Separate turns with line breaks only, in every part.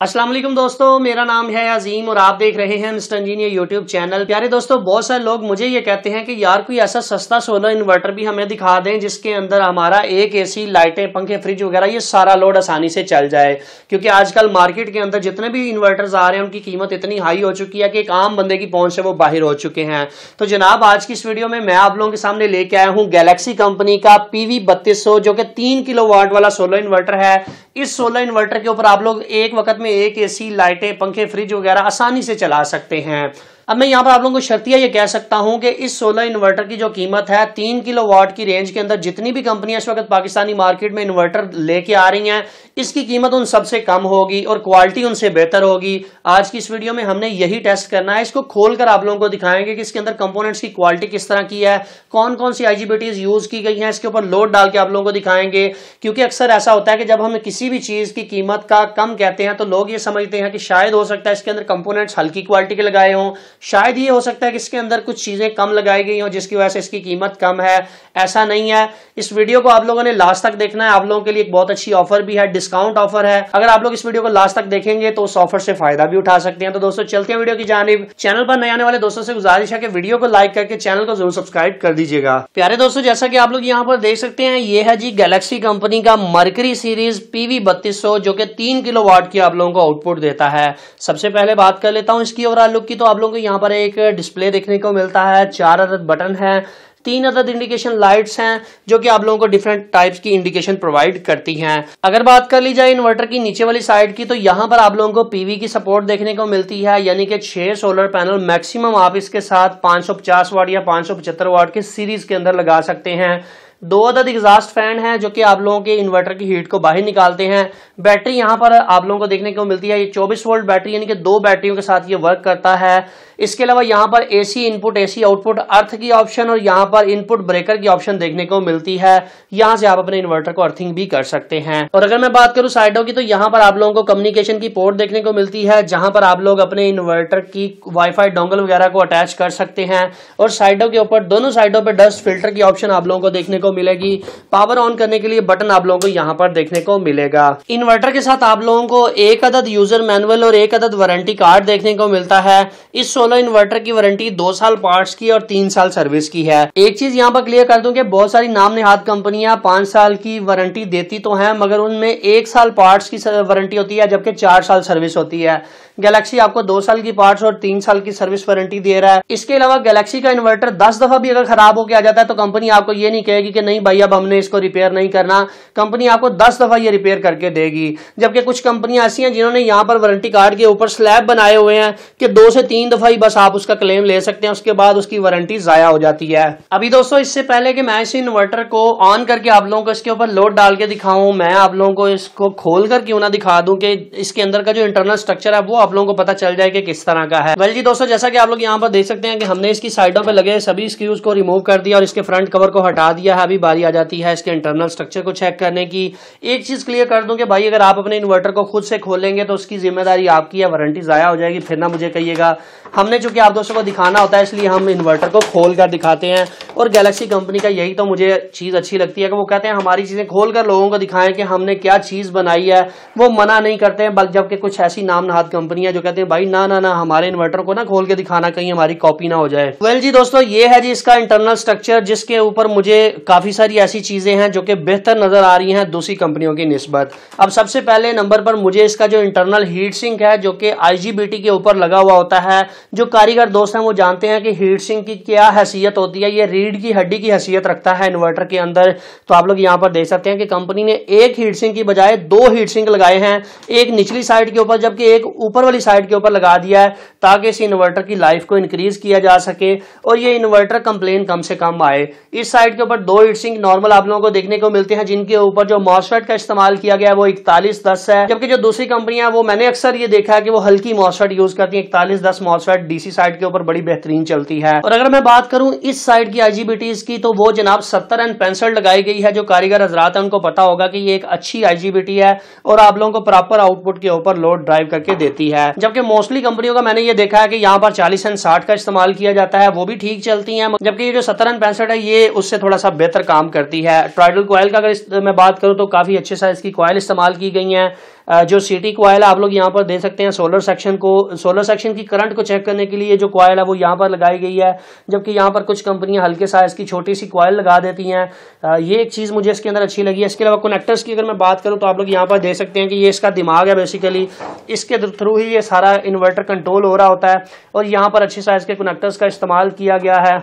अस्सलाम वालेकुम दोस्तों, मेरा नाम है अजीम और आप देख रहे हैं मिस्टर इंजीनियर यूट्यूब चैनल। प्यारे दोस्तों, बहुत सारे लोग मुझे ये कहते हैं कि यार कोई ऐसा सस्ता सोलर इन्वर्टर भी हमें दिखा दें जिसके अंदर हमारा एक एसी, लाइटें, पंखे, फ्रिज वगैरह ये सारा लोड आसानी से चल जाए। क्योंकि आजकल मार्केट के अंदर जितने भी इन्वर्टर्स आ रहे हैं उनकी कीमत इतनी हाई हो चुकी है कि एक आम बंदे की पहुंच से वो बाहर हो चुके हैं। तो जनाब, आज की इस वीडियो में मैं आप लोगों के सामने लेके आया हूँ गैलेक्सी कंपनी का PV3200 जो कि 3 किलोवाट वाला सोलर इन्वर्टर है। इस सोलर इन्वर्टर के ऊपर आप लोग एक वक्त में एक एसी, लाइटें, पंखे, फ्रिज वगैरह आसानी से चला सकते हैं। अब मैं यहाँ पर आप लोगों को शर्तिया ये कह सकता हूं कि इस सोलर इन्वर्टर की जो कीमत है 3 किलोवाट की रेंज के अंदर जितनी भी कंपनियां इस वक्त पाकिस्तानी मार्केट में इन्वर्टर लेके आ रही हैं, इसकी कीमत उन सबसे कम होगी और क्वालिटी उनसे बेहतर होगी। आज की इस वीडियो में हमने यही टेस्ट करना है। इसको खोलकर आप लोगों को दिखाएंगे कि इसके अंदर कंपोनेंट्स की क्वालिटी किस तरह की है, कौन कौन सी IGBTs यूज की गई हैं, इसके ऊपर लोड डाल के आप लोगों को दिखाएंगे। क्योंकि अक्सर ऐसा होता है कि जब हम किसी भी चीज की कीमत का कम कहते हैं तो लोग ये समझते हैं कि शायद हो सकता है इसके अंदर कंपोनेंट्स हल्की क्वालिटी के लगाए हों, शायद ये हो सकता है कि इसके अंदर कुछ चीजें कम लगाई गई हो जिसकी वजह से इसकी कीमत कम है। ऐसा नहीं है। इस वीडियो को आप लोगों ने लास्ट तक देखना है। आप लोगों के लिए एक बहुत अच्छी ऑफर भी है, डिस्काउंट ऑफर है। अगर आप लोग इस वीडियो को लास्ट तक देखेंगे तो उस ऑफर से फायदा भी उठा सकते हैं। तो दोस्तों चलते हैं वीडियो की जानिब। चैनल पर नए आने वाले दोस्तों से गुजारिश है कि वीडियो को लाइक करके चैनल को जरूर सब्सक्राइब कर दीजिएगा। प्यारे दोस्तों, जैसा कि आप लोग यहाँ पर देख सकते हैं, ये है जी गैलेक्सी कंपनी का मर्करी सीरीज PV3200 जो कि 3 किलोवाट की आप लोगों को आउटपुट देता है। सबसे पहले बात कर लेता हूं इसकी ओवरऑल लुक की। तो आप लोगों को यहाँ पर एक डिस्प्ले देखने को मिलता है, 4 अदद बटन है, 3 अदद इंडिकेशन लाइट्स हैं जो कि आप लोगों को डिफरेंट टाइप्स की इंडिकेशन प्रोवाइड करती हैं। अगर बात कर ली जाए इन्वर्टर की नीचे वाली साइड की, तो यहाँ पर आप लोगों को PV की सपोर्ट देखने को मिलती है, यानी कि 6 सोलर पैनल मैक्सिमम आप इसके साथ 550 वाट या 575 वाट के सीरीज के अंदर लगा सकते हैं। 2 अदद एग्जॉस्ट फैन है जो कि आप लोगों के इन्वर्टर की हीट को बाहर निकालते हैं। बैटरी यहाँ पर आप लोगों को देखने को मिलती है, ये 24 वोल्ट बैटरी यानी कि 2 बैटरियों के साथ ये वर्क करता है। इसके अलावा यहाँ पर AC इनपुट, AC आउटपुट, अर्थ की ऑप्शन और यहाँ पर इनपुट ब्रेकर की ऑप्शन देखने को मिलती है। यहाँ से आप अपने इन्वर्टर को अर्थिंग भी कर सकते हैं। और अगर मैं बात करूँ साइडों की, तो यहाँ पर आप लोगों को कम्युनिकेशन की पोर्ट देखने को मिलती है जहां पर आप लोग अपने इन्वर्टर की वाईफाई डोंगल वगैरह को अटैच कर सकते हैं। और साइडों के ऊपर दोनों साइडों पर डस्ट फिल्टर की ऑप्शन आप लोगों को देखने को मिलेगी। पावर ऑन करने के लिए बटन आप लोगों को यहाँ पर देखने को मिलेगा। इन्वर्टर के साथ आप लोगों को 1 अदद यूजर मैनुअल और 1 अदद वारंटी कार्ड देखने को मिलता है। इस सोलर इन्वर्टर की वारंटी 2 साल पार्ट्स की और 3 साल सर्विस की है। एक चीज यहाँ पर क्लियर कर दूं कि बहुत सारी नाम नेहाद कंपनियां 5 साल की वारंटी देती तो हैं, मगर उनमें 1 साल पार्ट्स की वारंटी होती है जबकि 4 साल सर्विस होती है। गैलेक्सी आपको 2 साल की पार्ट्स और 3 साल की सर्विस वारंटी दे रहा है। इसके अलावा गैलेक्सी का इन्वर्टर 10 दफा भी अगर खराब होकर आ जाता है तो कंपनी आपको ये नहीं कहेगी कि नहीं भाई अब हमने इसको रिपेयर नहीं करना। कंपनी आपको 10 दफा ये रिपेयर करके देगी। जबकि कुछ कंपनियां ऐसी हैं जिन्होंने यहाँ पर वारंटी कार्ड के ऊपर स्लैब बनाए हुए हैं कि 2 से 3 दफा ही बस आप उसका क्लेम ले सकते हैं, उसके बाद उसकी वारंटी जाया हो जाती है। अभी दोस्तों, इससे पहले कि मैं इस इन्वर्टर को ऑन करके आप लोगों को इसके ऊपर लोड डाल के दिखाऊं, मैं आप लोगों को इसको खोल कर क्यों ना दिखा दूं कि इसके अंदर का जो इंटरनल स्ट्रक्चर है वो आप लोगों को पता चल जाए कि किस तरह का है। वेल जी दोस्तों, जैसा कि आप लोग यहाँ पर देख सकते हैं कि हमने इसकी साइडों पे लगे सभी स्क्रूज को रिमूव कर दिया और इसके फ्रंट कवर को हटा दिया है। अभी बारी आ जाती है इसके इंटरनल स्ट्रक्चर को चेक करने की। एक चीज क्लियर कर दूं कि भाई अगर आप अपने इन्वर्टर को खुद से खोलेंगे तो उसकी जिम्मेदारी आपकी है, वारंटी जाया हो जाएगी, फिर ना मुझे कहिएगा। हमने चूंकि आप दोस्तों को दिखाना होता है इसलिए हम इन्वर्टर को खोल कर दिखाते हैं। और गैलेक्सी कंपनी का यही तो मुझे चीज अच्छी लगती है कि वो कहते हैं हमारी चीजें खोल कर लोगों को दिखाएं कि हमने क्या चीज बनाई है। वो मना नहीं करते हैं, बल्कि जबकि कुछ ऐसी नाम नहाद कंपनियां जो कहते हैं भाई ना ना ना हमारे इन्वर्टर को ना खोल के दिखाना, कहीं हमारी कॉपी ना हो जाए। वेल जी दोस्तों, ये है जी इसका इंटरनल स्ट्रक्चर जिसके ऊपर मुझे काफी सारी ऐसी चीजें हैं जो कि बेहतर नजर आ रही हैं दूसरी कंपनियों की निस्बत। अब सबसे पहले नंबर पर मुझे इसका जो इंटरनल हीट सिंक है जो कि IGBT के ऊपर लगा हुआ होता है। जो कारीगर दोस्त हैं वो जानते हैं कि हीट सिंक की क्या हैसियत होती है। ये रीढ़ की हड्डी की हैसियत रखता है इन्वर्टर के अंदर। तो आप लोग यहाँ पर देख सकते हैं कि कंपनी ने एक हीट सिंक की बजाय 2 हीट सिंक लगाए हैं, एक निचली साइड के ऊपर जबकि एक ऊपर वाली साइड के ऊपर लगा दिया है ताकि इस इन्वर्टर की लाइफ को इंक्रीज किया जा सके और ये इन्वर्टर कंप्लेन कम से कम आए। इस साइड के ऊपर 2 हीट सिंक नॉर्मल आप लोगों को देखने को मिलते हैं जिनके ऊपर जो मॉसफेट का इस्तेमाल किया गया है वो 4110 है, जबकि जो दूसरी कंपनियां वो मैंने अक्सर ये देखा है कि वो हल्की मॉसफेट यूज करती है। 4110 मॉसफेट डीसी साइड के ऊपर बड़ी बेहतरीन चलती है। और अगर मैं बात करूं इस साइड की IGBTs की, तो वो जनाब 70 और 65 लगाई गई है। जो कारीगर हजरात है उनको पता होगा कि ये एक अच्छी IGBT है और आप लोगों को प्रॉपर आउटपुट के ऊपर लोड ड्राइव करके देती है। जबकि मोस्टली कंपनियों का मैंने ये देखा है कि यहाँ पर 40 और 60 का इस्तेमाल किया जाता है, वो भी ठीक चलती है, जबकि ये जो 70 और 65 है ये उससे थोड़ा सा बेहतर काम करती है। ट्राइडल कॉइल का अगर मैं बात करूं तो काफी अच्छे साइज की कॉइल इस्तेमाल की गई है। जो सिटी कॉइल है आप लोग यहाँ पर देख सकते हैं। सोलर सेक्शन की करंट को चेक करने के लिए जो कॉइल है वो यहाँ पर लगाई गई है, जबकि यहाँ पर कुछ कंपनियां हल्के साइज की छोटी सी कॉइल लगा देती हैं। ये एक चीज मुझे इसके अंदर अच्छी लगी है। इसके अलावा कनेक्टर्स की अगर मैं बात करूं तो आप लोग यहाँ पर देख सकते हैं कि ये इसका दिमाग है, बेसिकली इसके थ्रू ही ये सारा इन्वर्टर कंट्रोल हो रहा होता है और यहाँ पर अच्छी साइज के कनेक्टर्स का इस्तेमाल किया गया है।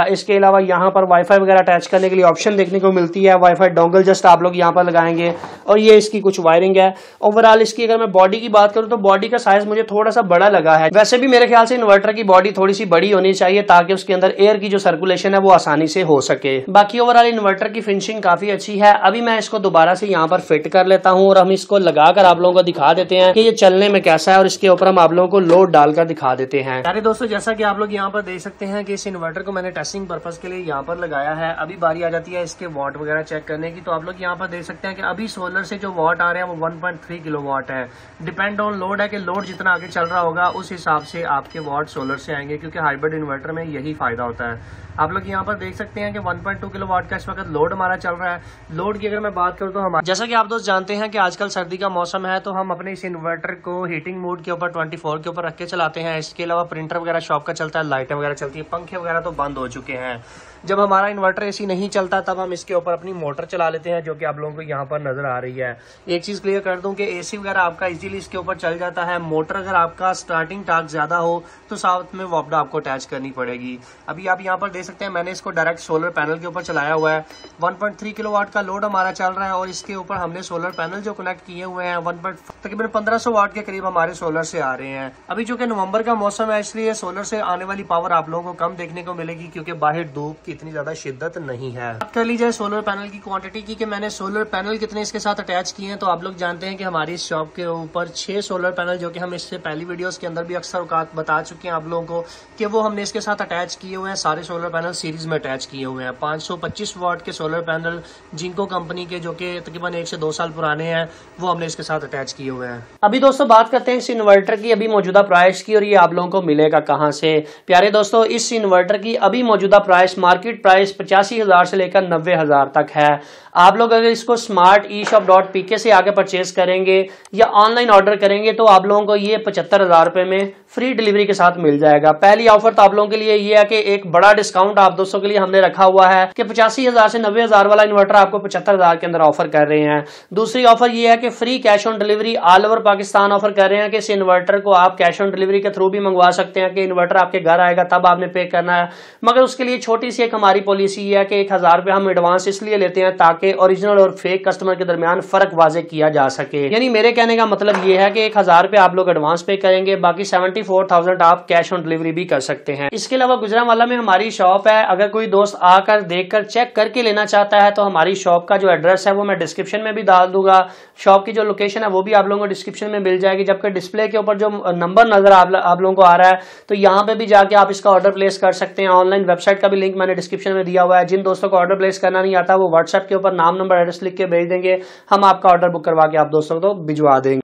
इसके अलावा यहाँ पर वाईफाई वगैरह अटैच करने के लिए ऑप्शन देखने को मिलती है। वाईफाई डोंगल जस्ट आप लोग यहाँ पर लगाएंगे और ये इसकी कुछ वायरिंग है। ओवरऑल इसकी अगर मैं बॉडी की बात करूँ तो बॉडी का साइज मुझे थोड़ा सा बड़ा लगा है। वैसे भी मेरे ख्याल से इन्वर्टर की बॉडी थोड़ी सी बड़ी होनी चाहिए ताकि उसके अंदर एयर की जो सर्कुलेशन है वो आसानी से हो सके। बाकी ओवरऑल इन्वर्टर की फिनिशिंग काफी अच्छी है। अभी मैं इसको दोबारा से यहाँ पर फिट कर लेता हूँ और हम इसको लगाकर आप लोगों को दिखा देते हैं कि ये चलने में कैसा है और इसके ऊपर हम आप लोगों को लोड डालकर दिखा देते हैं। प्यारे दोस्तों, जैसा कि आप लोग यहाँ पर देख सकते हैं कि इस इन्वर्टर को मैंने टेस्टिंग पर्पज के लिए यहाँ पर लगाया है। अभी बारी आ जाती है इसके वॉट वगैरह चेक करने की। तो आप लोग यहाँ पर देख सकते हैं कि अभी सोलर से जो वॉट आ रहे हैं वो 1.3 किलोवाट है। डिपेंड ऑन लोड है कि लोड जितना आगे चल रहा होगा उस हिसाब से आपके वॉट सोलर से आएंगे, क्योंकि हाइब्रिड इन्वर्टर में यही फायदा होता है। आप लोग यहाँ पर देख सकते हैं कि 1.2 किलोवाट का इस वक्त लोड हमारा चल रहा है। लोड की अगर मैं बात करूँ तो हम जैसा कि आप दोस्त जानते हैं कि आजकल सर्दी का मौसम है, तो हम अपने इस इन्वर्टर को हीटिंग मोड के ऊपर 24 के ऊपर रख के चलाते हैं। इसके अलावा प्रिंटर वगैरह शॉप का चलता है, लाइटें वगैरह चलती है, पंखे वगैरह तो बंद हो चुके हैं। जब हमारा इन्वर्टर एसी नहीं चलता तब हम इसके ऊपर अपनी मोटर चला लेते हैं, जो कि आप लोगों को यहाँ पर नजर आ रही है। एक चीज क्लियर कर दूं कि एसी वगैरह आपका इजीली इसके ऊपर चल जाता है। मोटर अगर आपका स्टार्टिंग टार्क ज्यादा हो तो साथ में वॉपडा आपको अटैच करनी पड़ेगी। अभी आप यहाँ पर देख सकते हैं मैंने इसको डायरेक्ट सोलर पैनल के ऊपर चलाया हुआ है। 1.3 किलोवाट का लोड हमारा चल रहा है और इसके ऊपर हमने सोलर पैनल जो कनेक्ट किए हुए हैं तकरीबन 1500 वाट के करीब हमारे सोलर से आ रहे हैं। अभी चूंकि नवंबर का मौसम है इसलिए सोलर से आने वाली पावर आप लोगों को कम देखने को मिलेगी, क्योंकि बाहर धूप की इतनी ज्यादा शिद्दत नहीं है। बात कर ली जाए सोलर पैनल की क्वांटिटी की कि मैंने सोलर पैनल कितने इसके साथ अटैच किए हैं, तो आप लोग जानते हैं कि हमारी इस शॉप के ऊपर 6 सोलर पैनल, जो कि हम इससे पहली वीडियोस के अंदर भी अक्सर औकात बता चुके हैं आप लोगों को कि वो हमने इसके साथ अटैच किए हुए हैं। सारे सोलर पैनल सीरीज में अटैच किए हुए हैं। 525 वाट के सोलर पैनल जिनको कंपनी के, जो कि तकरीबन 1 से 2 साल पुराने हैं, वो हमने इसके साथ अटैच किए हुए हैं। अभी दोस्तों बात करते हैं इस इन्वर्टर की अभी मौजूदा प्राइस की और ये आप लोगों को मिलेगा कहां से। प्यारे दोस्तों, इस इन्वर्टर की अभी मौजूदा प्राइस मार्केट प्राइस 85,000 से लेकर 90,000 तक है। आप लोग अगर इसको smarteshop.pk से आगे परचेज करेंगे या ऑनलाइन ऑर्डर करेंगे तो आप लोगों को ये 75,000 रुपए में फ्री डिलीवरी के साथ मिल जाएगा। पहली ऑफर तो आप लोगों के लिए ये है कि एक बड़ा डिस्काउंट आप दोस्तों के लिए हमने रखा हुआ है कि 85,000 से 90,000 वाला इन्वर्टर आपको 75,000 के अंदर ऑफर कर रहे हैं। दूसरी ऑफर ये है कि free cash on delivery all over Pakistan offer कर रहे हैं कि इस इन्वर्टर को आप कैश ऑन डिलीवरी के थ्रू भी मंगवा सकते हैं कि इन्वर्टर आपके घर आएगा तब आपने पे करना है, मगर उसके लिए छोटी सी एक हमारी पॉलिसी है कि 1,000 रुपए हम एडवांस इसलिए लेते हैं ताकि ओरिजिनल और फेक कस्टमर के दरमियान फर्क वाजे किया जा सके। यानी मेरे कहने का मतलब ये है कि 1,000 रुपए आप लोग एडवांस पे करेंगे, बाकी 74,000 आप कैश ऑन डिलीवरी भी कर सकते हैं। इसके अलावा गुजरांवाला में हमारी शॉप है। अगर कोई दोस्त आकर देखकर चेक करके लेना चाहता है तो हमारी शॉप का जो एड्रेस है वो मैं डिस्क्रिप्शन में भी डाल दूंगा। शॉप की जो लोकेशन है वो भी आप लोगों को डिस्क्रिप्शन में मिल जाएगी, जबकि डिस्प्ले के ऊपर जो नंबर नजर आप लोगों को आ रहा है तो यहाँ पे भी जाके आप इसका ऑर्डर प्लेस कर सकते हैं। ऑनलाइन वेबसाइट का भी लिंक मैंने डिस्क्रिप्शन में दिया हुआ है। जिन दोस्तों को ऑर्डर प्लेस करना नहीं आता वो व्हाट्सएप के ऊपर नाम नंबर एड्रेस लिख के भेज देंगे, हम आपका ऑर्डर बुक करवा के आप दोस्तों को भिजवा देंगे।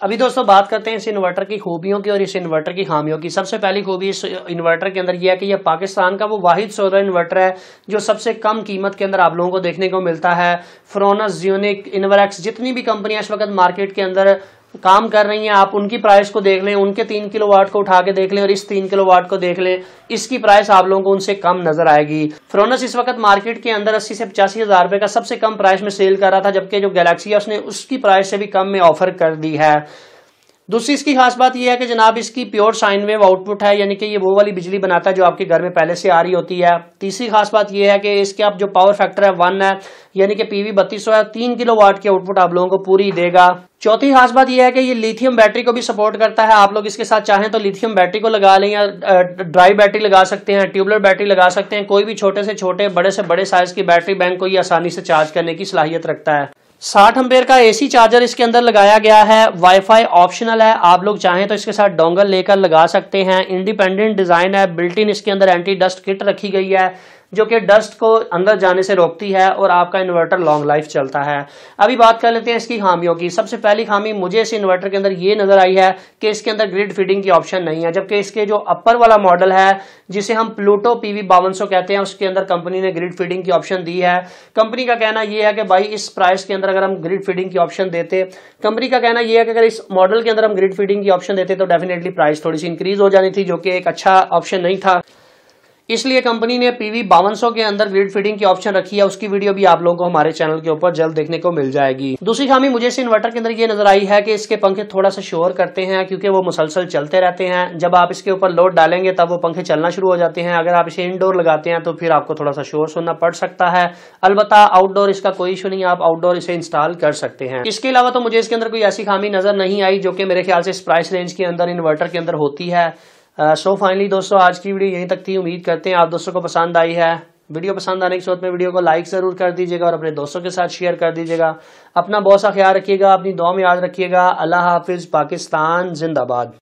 अभी दोस्तों बात करते हैं इस इन्वर्टर की खूबियों की और इस इन्वर्टर की खामियों की। सबसे पहली खूबी इस इन्वर्टर के अंदर यह है कि यह पाकिस्तान का वो वाहिद सोलर इन्वर्टर है जो सबसे कम कीमत के अंदर आप लोगों को देखने को मिलता है। फ्रोनस, ज़्यूनिक, इन्वरक्स, जितनी भी कंपनियां इस वक्त मार्केट के अंदर काम कर रही हैं, आप उनकी प्राइस को देख लें, उनके 3 किलोवाट को उठा के देख लें और इस 3 किलोवाट को देख लें, इसकी प्राइस आप लोगों को उनसे कम नजर आएगी। फ्रोनस इस वक्त मार्केट के अंदर 80 से 85,000 रुपए का सबसे कम प्राइस में सेल कर रहा था, जबकि जो गैलेक्सी है उसने उसकी प्राइस से भी कम में ऑफर कर दी है। दूसरी इसकी खास बात यह है कि जनाब इसकी प्योर साइन वेव आउटपुट है, यानी कि ये वो वाली बिजली बनाता है जो आपके घर में पहले से आ रही होती है। तीसरी खास बात यह है कि इसके आप जो पावर फैक्टर है 1 है, यानी कि पीवी 3200 है, 3 किलोवाट की आउटपुट आप लोगों को पूरी देगा। चौथी खास बात यह है कि ये लिथियम बैटरी को भी सपोर्ट करता है। आप लोग इसके साथ चाहें तो लिथियम बैटरी को लगा लें या ड्राई बैटरी लगा सकते हैं, ट्यूबलर बैटरी लगा सकते हैं। कोई भी छोटे से छोटे, बड़े से बड़े साइज की बैटरी बैंक को ये आसानी से चार्ज करने की सलाहियत रखता है। 60 एम्पेयर का एसी चार्जर इसके अंदर लगाया गया है। वाईफाई ऑप्शनल है, आप लोग चाहें तो इसके साथ डोंगल लेकर लगा सकते हैं। इंडिपेंडेंट डिजाइन है, बिल्ट इन इसके अंदर एंटी डस्ट किट रखी गई है। जो कि डस्ट को अंदर जाने से रोकती है और आपका इन्वर्टर लॉन्ग लाइफ चलता है। अभी बात कर लेते हैं इसकी खामियों की। सबसे पहली खामी मुझे इस इन्वर्टर के अंदर ये नजर आई है कि इसके अंदर ग्रिड फीडिंग की ऑप्शन नहीं है, जबकि इसके जो अपर वाला मॉडल है जिसे हम प्लूटो PV 5200 कहते हैं उसके अंदर कंपनी ने ग्रिड फीडिंग की ऑप्शन दी है। कंपनी का कहना यह है कि भाई इस प्राइस के अंदर अगर हम ग्रिड फीडिंग की ऑप्शन देते, कंपनी का कहना यह है कि अगर इस मॉडल के अंदर हम ग्रिड फीडिंग की ऑप्शन देते तो डेफिनेटली प्राइस थोड़ी सी इंक्रीज हो जानी थी, जो कि एक अच्छा ऑप्शन नहीं था। इसलिए कंपनी ने PV 5200 के अंदर ग्रिड फीडिंग की ऑप्शन रखी है। उसकी वीडियो भी आप लोगों को हमारे चैनल के ऊपर जल्द देखने को मिल जाएगी। दूसरी खामी मुझे इस इन्वर्टर के अंदर ये नजर आई है कि इसके पंखे थोड़ा सा शोर करते हैं, क्योंकि वो मुसलसल चलते रहते हैं। जब आप इसके ऊपर लोड डालेंगे तब वो पंखे चलना शुरू हो जाते हैं। अगर आप इसे इंडोर लगाते हैं तो फिर आपको थोड़ा सा शोर सुनना पड़ सकता है। अलबत्ता आउटडोर इसका कोई इशू नहीं, आप आउटडोर इसे इंस्टॉल कर सकते हैं। इसके अलावा तो मुझे इसके अंदर कोई ऐसी खामी नजर नहीं आई जो कि मेरे ख्याल से इस प्राइस रेंज के अंदर इन्वर्टर के अंदर होती है। सो फाइनली दोस्तों, आज की वीडियो यहीं तक थी। उम्मीद करते हैं आप दोस्तों को पसंद आई है। वीडियो पसंद आने के साथ में वीडियो को लाइक जरूर कर दीजिएगा और अपने दोस्तों के साथ शेयर कर दीजिएगा। अपना बहुत सा ख्याल रखिएगा, अपनी दुआ में याद रखिएगा। अल्लाह हाफिज। पाकिस्तान जिंदाबाद।